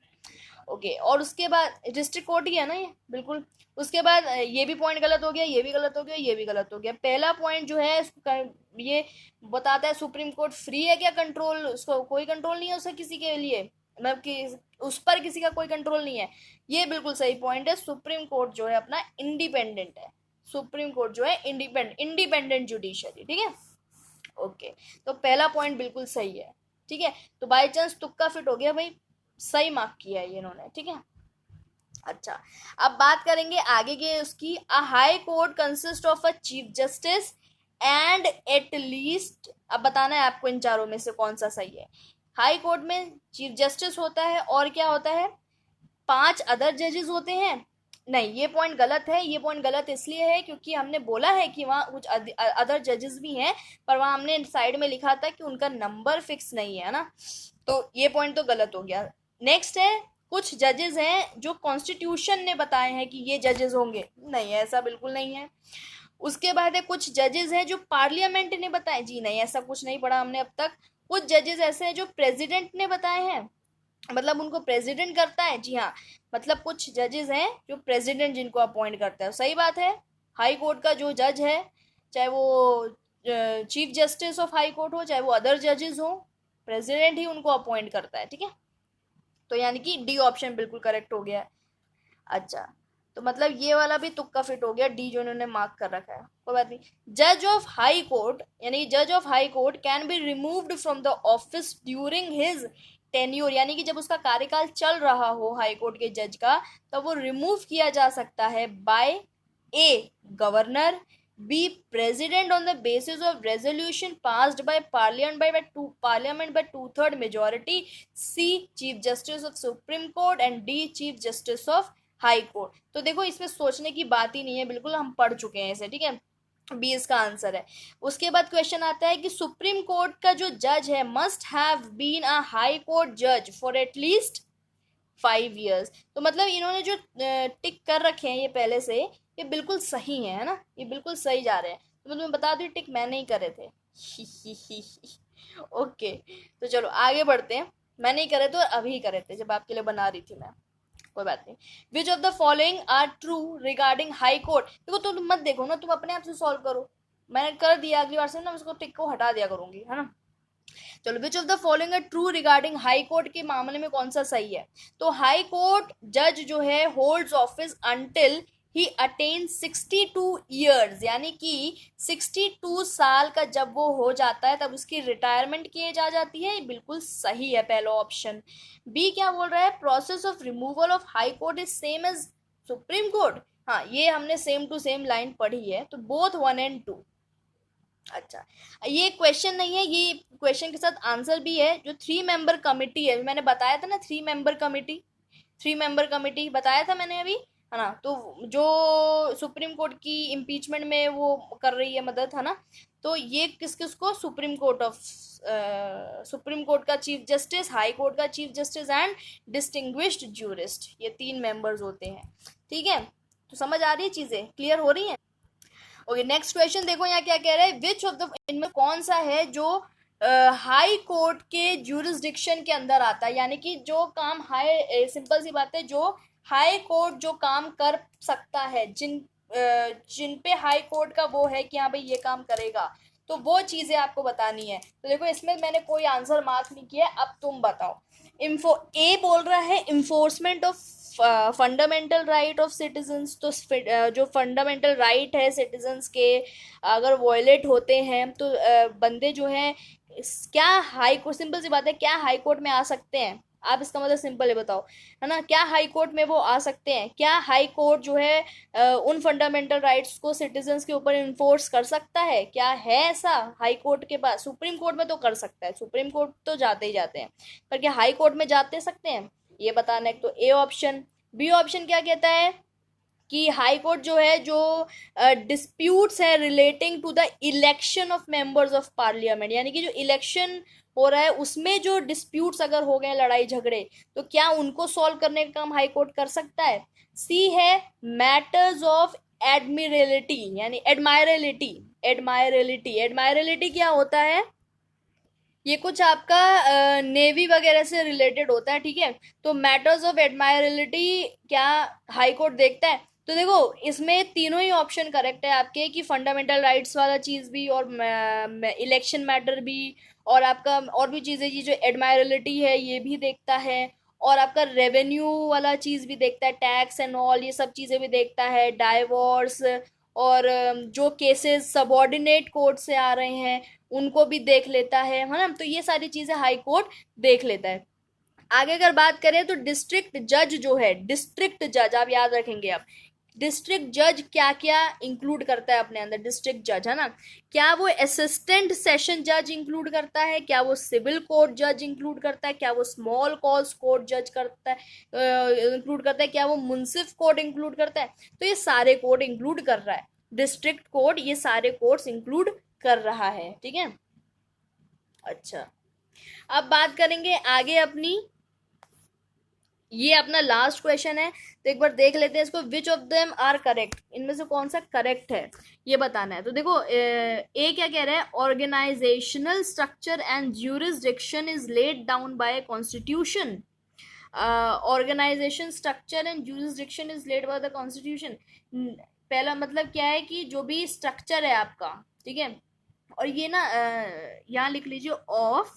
ओके। और उसके बाद डिस्ट्रिक्ट कोर्ट ही है ना ये, बिल्कुल। उसके बाद ये भी पॉइंट गलत हो गया, ये भी गलत हो गया, ये भी गलत हो गया। पहला पॉइंट जो है ये बताता है सुप्रीम कोर्ट फ्री है क्या कंट्रोल, उसको कोई कंट्रोल नहीं है उसका किसी के लिए, मतलब कि उस पर किसी का कोई कंट्रोल नहीं है, ये बिल्कुल सही पॉइंट है। सुप्रीम कोर्ट जो है अपना इंडिपेंडेंट है, सुप्रीम कोर्ट जो है इंडिपेंडेंट जुडिशरी, ठीक है, ओके। तो पहला पॉइंट बिल्कुल सही है, ठीक है। तो बाई चांस तुक्का फिट हो गया भाई, सही मार्क किया है इन्होंने, ठीक है। अच्छा, अब बात करेंगे आगे के उसकी। अ high court consist of a chief justice and at least, अब बताना है आपको इन चारों में से कौन सा सही है। हाई कोर्ट में चीफ जस्टिस होता है और क्या होता है, 5 अदर जजेस होते हैं। नहीं, ये पॉइंट गलत है, ये पॉइंट गलत इसलिए है क्योंकि हमने बोला है कि वहाँ कुछ अदर जजेस भी हैं, पर वहाँ हमने साइड में लिखा था कि उनका नंबर फिक्स नहीं है ना, तो ये पॉइंट तो गलत हो गया। नेक्स्ट है, कुछ जजेस हैं जो कॉन्स्टिट्यूशन ने बताए हैं कि ये जजेस होंगे, नहीं ऐसा बिल्कुल नहीं है। उसके बाद है कुछ जजेस हैं जो पार्लियामेंट ने बताए, जी नहीं ऐसा कुछ नहीं पढ़ा हमने अब तक। कुछ जजेस ऐसे हैं जो प्रेसिडेंट ने बताए हैं, मतलब उनको प्रेसिडेंट करता है, जी हाँ, मतलब कुछ जजेस हैं जो प्रेसिडेंट जिनको अपॉइंट करता है, सही बात है। हाई कोर्ट का जो जज है, चाहे वो chief justice of high court हो चाहे वो अदर जजेस हो, प्रेसिडेंट ही उनको अपॉइंट करता है, ठीक है। तो यानी कि डी ऑप्शन बिल्कुल करेक्ट हो गया है। अच्छा, तो मतलब ये वाला भी तुक्का फिट हो गया, डी जो इन्होंने मार्क कर रखा है, कोई बात नहीं। जज ऑफ हाई कोर्ट, यानी जज of high court can be removed from the office during his tenure, यानी कि जब उसका कार्यकाल चल रहा हो हाई कोर्ट के जज का, तब वो रिमूव किया जा सकता है by A governor, B president on the basis of resolution passed by parliament by 2/3 majority, C chief justice of supreme court and D chief justice of high court. तो देखो इसमें सोचने की बात ही नहीं है, बिल्कुल हम पढ़ चुके हैं इसे, ठीक है, बी इसका आंसर है। उसके बाद क्वेश्चन आता है कि सुप्रीम कोर्ट का जो जज है must have been a high court जज फॉर एटलीस्ट 5 years, तो मतलब इन्होंने जो टिक कर रखे हैं ये पहले से, ये बिल्कुल सही है ना, ये बिल्कुल सही जा रहे हैं। तो मैं तुम्हें बता दूं टिक मैंने ही करे थे ओके, तो चलो आगे बढ़ते हैं। मैंने ही करे थे और अभी करे थे जब आपके लिए बना रही थी मैं, कोई बात नहीं। Which of the following are true regarding high court, देखो तुम मत देखो ना, तुम अपने आप से सॉल्व करो, मैंने कर दिया, अगली बार से ना उसको टिक को हटा दिया करूंगी, है ना। चलो, विच ऑफ द फॉलोइंग है ट्रू रिगार्डिंग हाई कोर्ट के मामले में कौन सा सही है? तो हाई कोर्ट जज जो है holds office until he attain 62 years, यानी कि 62 साल का जब वो हो जाता है तब उसकी रिटायरमेंट की एज आ जाती है, बिल्कुल सही है पहला ऑप्शन। बी क्या बोल रहा है, process of removal of high court is same as supreme court, हाँ ये हमने सेम टू सेम लाइन पढ़ी है, तो बोथ 1 and 2, अच्छा, ये क्वेश्चन नहीं है, ये क्वेश्चन के साथ आंसर भी है। जो 3 मेंबर कमिटी है, मैंने बताया था ना, 3 मेंबर कमिटी बताया था मैंने अभी, है ना। तो जो सुप्रीम कोर्ट की इम्पीचमेंट में वो कर रही है मदद, है ना। तो ये किस किस को, सुप्रीम कोर्ट का चीफ जस्टिस, हाई कोर्ट का chief justice and distinguished jurist, ये 3 मेंबर्स होते हैं। ठीक है, तो समझ आ रही है, चीजें क्लियर हो रही हैं। ओके, नेक्स्ट क्वेश्चन देखो यहाँ क्या कह रहा है, विच ऑफ द, इनमें कौन सा है जो हाई कोर्ट के ज्यूरिसडिक्शन के अंदर आता है, यानी कि जो काम हाई, सिंपल सी बात है, जो हाई कोर्ट जो काम कर सकता है, जिन पे हाई कोर्ट का वो है कि हाँ भाई ये काम करेगा, तो वो चीजें आपको बतानी है। तो देखो इसमें मैंने कोई आंसर मार्क नहीं किया, अब तुम बताओ। इन्फो ए बोल रहा है enforcement of fundamental right of citizens. तो जो फंडामेंटल राइट है सिटीजन्स के, अगर वॉयलेट होते हैं तो बंदे जो हैं, क्या हाई कोर्ट, सिंपल सी बात है, क्या हाई कोर्ट में आ सकते हैं? आप इसका मतलब सिंपल है, बताओ, है ना, क्या हाई कोर्ट में वो आ सकते हैं? क्या हाई कोर्ट जो है उन फंडामेंटल राइट्स को सिटीजन्स के ऊपर इन्फोर्स कर सकता है? क्या है ऐसा हाई कोर्ट के पास? सुप्रीम कोर्ट में तो कर सकता है, सुप्रीम कोर्ट तो जाते ही जाते हैं, पर क्या हाई कोर्ट में जाते सकते हैं, ये बताना है। तो ए ऑप्शन। बी ऑप्शन क्या कहता है कि हाई कोर्ट जो है, जो डिस्प्यूट्स है relating to the election of members of parliament, यानी कि जो इलेक्शन हो रहा है उसमें जो डिस्प्यूट्स अगर हो गए, लड़ाई झगड़े, तो क्या उनको सॉल्व करने का काम हाई कोर्ट कर सकता है? सी है मैटर्स ऑफ एडमिरलिटी, यानी एडमायरलिटी। एडमायरलिटी क्या होता है? ये कुछ आपका नेवी वगैरह से रिलेटेड होता है, ठीक है। तो मैटर्स ऑफ एडमायरलिटी क्या हाई कोर्ट देखता है? तो देखो इसमें तीनों ही ऑप्शन करेक्ट है आपके, कि फंडामेंटल राइट्स वाला चीज भी, और इलेक्शन मैटर भी, और आपका और भी चीजें, ये जो एडमायरलिटी है ये भी देखता है, और आपका रेवेन्यू वाला चीज भी देखता है, टैक्स एंड ऑल ये सब चीजें भी देखता है, डाइवोर्स, और जो केसेस सबॉर्डिनेट कोर्ट से आ रहे हैं उनको भी देख लेता है ना। तो ये सारी चीजें हाई कोर्ट देख लेता है। आगे अगर बात करें तो डिस्ट्रिक्ट जज जो है, डिस्ट्रिक्ट जज आप याद रखेंगे, अब डिस्ट्रिक्ट जज क्या क्या इंक्लूड करता है अपने अंदर, डिस्ट्रिक्ट जज, है ना। क्या वो असिस्टेंट सेशन जज इंक्लूड करता है? क्या वो सिविल कोर्ट जज इंक्लूड करता है? क्या वो स्मॉल कॉज कोर्ट जज करता है, इंक्लूड करता है? क्या वो मुंसिफ कोर्ट इंक्लूड करता है? तो ये सारे कोर्ट इंक्लूड कर रहा है, डिस्ट्रिक्ट कोर्ट ये सारे कोर्ट्स इंक्लूड कर रहा है, ठीक है। अच्छा, अब बात करेंगे आगे अपनी, ये अपना लास्ट क्वेश्चन है, तो एक बार देख लेते हैं इसको। Which of them are correct, इनमें से कौन सा करेक्ट है ये बताना है। तो देखो ए क्या कह रहा है, organisational structure and jurisdiction is laid down by constitution. Organisation structure and jurisdiction is laid by the constitution. पहला मतलब क्या है कि जो भी स्ट्रक्चर है आपका, ठीक है, और ये ना यहाँ लिख लीजिए ऑफ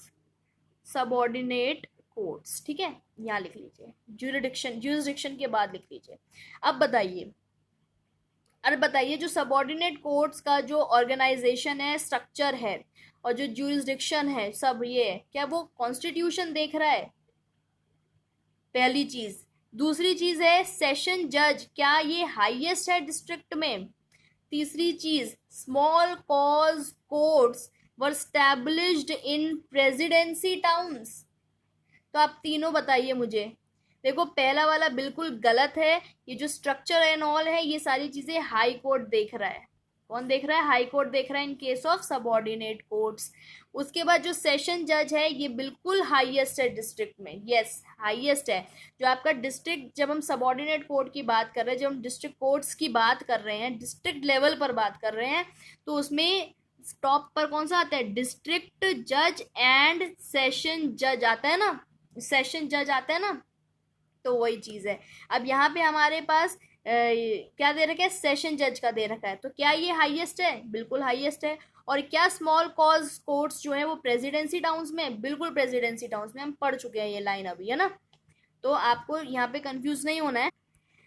सबॉर्डिनेट कोर्ट्स, ठीक है, यहाँ लिख लीजिए ज्यूरिसडिक्शन के बाद लिख लीजिए। अब बताइए, अरे बताइए, जो सबॉर्डिनेट कोर्ट्स का जो ऑर्गेनाइजेशन है, स्ट्रक्चर है, और जो ज्यूरिसडिक्शन है, सब ये है, क्या वो कॉन्स्टिट्यूशन देख रहा है? पहली चीज। दूसरी चीज है सेशन जज, क्या ये हाईएस्ट है डिस्ट्रिक्ट में? तीसरी चीज, स्मॉल कॉज कोर्ट्स वर स्टैब्लिश्ड इन प्रेसिडेंसी टाउन्स। तो आप तीनों बताइए मुझे। देखो पहला वाला बिल्कुल गलत है, ये जो स्ट्रक्चर एंड ऑल है ये सारी चीजें हाई कोर्ट देख रहा है। कौन देख रहा है? हाई कोर्ट देख रहा है in case of subordinate courts. उसके बाद जो सेशन जज है ये बिल्कुल हाईएस्ट है डिस्ट्रिक्ट में, यस हाईएस्ट है। जो आपका डिस्ट्रिक्ट, जब हम सबॉर्डिनेट कोर्ट की बात कर रहे हैं, जब हम डिस्ट्रिक्ट कोर्ट्स की बात कर रहे हैं, डिस्ट्रिक्ट लेवल पर बात कर रहे हैं, तो उसमें टॉप पर कौन सा आता है? डिस्ट्रिक्ट जज एंड सेशन जज आता है ना, सेशन जज आता है ना। तो वही चीज है। अब यहाँ पे हमारे पास क्या दे रखा है? सेशन जज का दे रखा है। तो क्या ये हाईएस्ट है? बिल्कुल हाईएस्ट है। और क्या स्मॉल कॉज कोर्ट्स जो है वो प्रेसिडेंसी टाउन्स में? बिल्कुल प्रेसिडेंसी टाउन्स में, हम पढ़ चुके हैं ये लाइन अभी, है ना। तो आपको यहाँ पे कंफ्यूज नहीं होना है।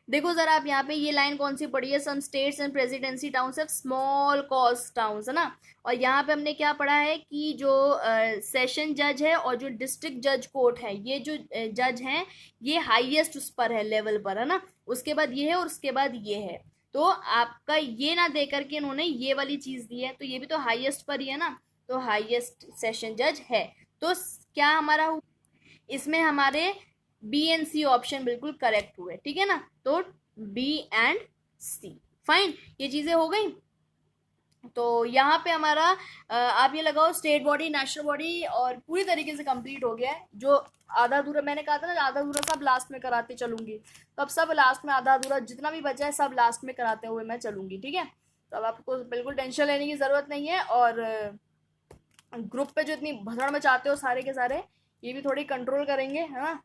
देखो जरा आप यहाँ पे ये लाइन कौन सी पढ़ी है, some states and presidency towns have small cost towns, है ना। और यहाँ पे हमने क्या पढ़ा है कि जो सेशन जज है और जो डिस्ट्रिक्ट जज कोर्ट है, ये जो जज हैं ये हाईएस्ट उस पर है, लेवल पर, है ना। उसके बाद ये है और उसके बाद ये है। तो आपका ये ना दे करके इन्होंने ये वाली चीज दी है, तो ये भी तो हाईएस्ट पर ही है ना, तो हाईएस्ट सेशन जज है। तो क्या हमारा इसमें हमारे बी एंड सी ऑप्शन बिल्कुल करेक्ट हुए, ठीक है ना, तो बी एंड सी, फाइन, ये चीजें हो गई। तो यहाँ पे हमारा आप ये लगाओ स्टेट बॉडी नेशनल बॉडी और पूरी तरीके से कंप्लीट हो गया है। जो आधा अधूरा मैंने कहा था ना, आधा अधूरा सब लास्ट में कराते चलूंगी, तो अब सब लास्ट में आधा अधूरा जितना भी बचा है सब लास्ट में कराते हुए मैं चलूंगी, ठीक है। तो अब आपको बिल्कुल टेंशन लेने की ज़रूरत नहीं है। और ग्रुप पे जो इतनी भसड़ मचाते हो सारे के सारे, ये भी थोड़ी कंट्रोल करेंगे, है ना।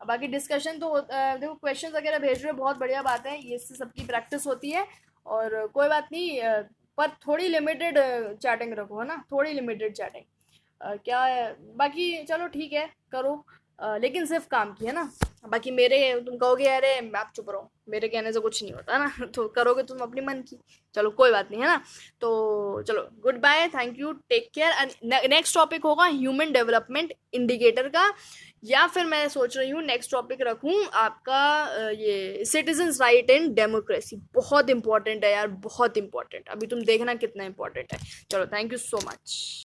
बाकी डिस्कशन तो देखो क्वेश्चंस वगैरह भेज रहे हो, बहुत बढ़िया बात है, ये इससे सबकी प्रैक्टिस होती है। और कोई बात नहीं, पर थोड़ी लिमिटेड चैटिंग रखो, है ना, थोड़ी लिमिटेड चैटिंग। क्या है बाकी, चलो ठीक है करो, लेकिन सिर्फ काम की, है ना। बाकी मेरे तुम कहोगे अरे आप चुप रहो, मेरे कहने से कुछ नहीं होता ना तो करोगे तुम अपनी मन की, चलो कोई बात नहीं, है ना। तो चलो good bye, thank you, take care. And next topic होगा ह्यूमन डेवलपमेंट इंडिकेटर का, या फिर मैं सोच रही हूँ नेक्स्ट टॉपिक रखूँ आपका ये सिटीजन्स राइट इन डेमोक्रेसी। बहुत इंपॉर्टेंट है यार, बहुत इंपॉर्टेंट, अभी तुम देखना कितना इंपॉर्टेंट है। चलो थैंक यू सो मच।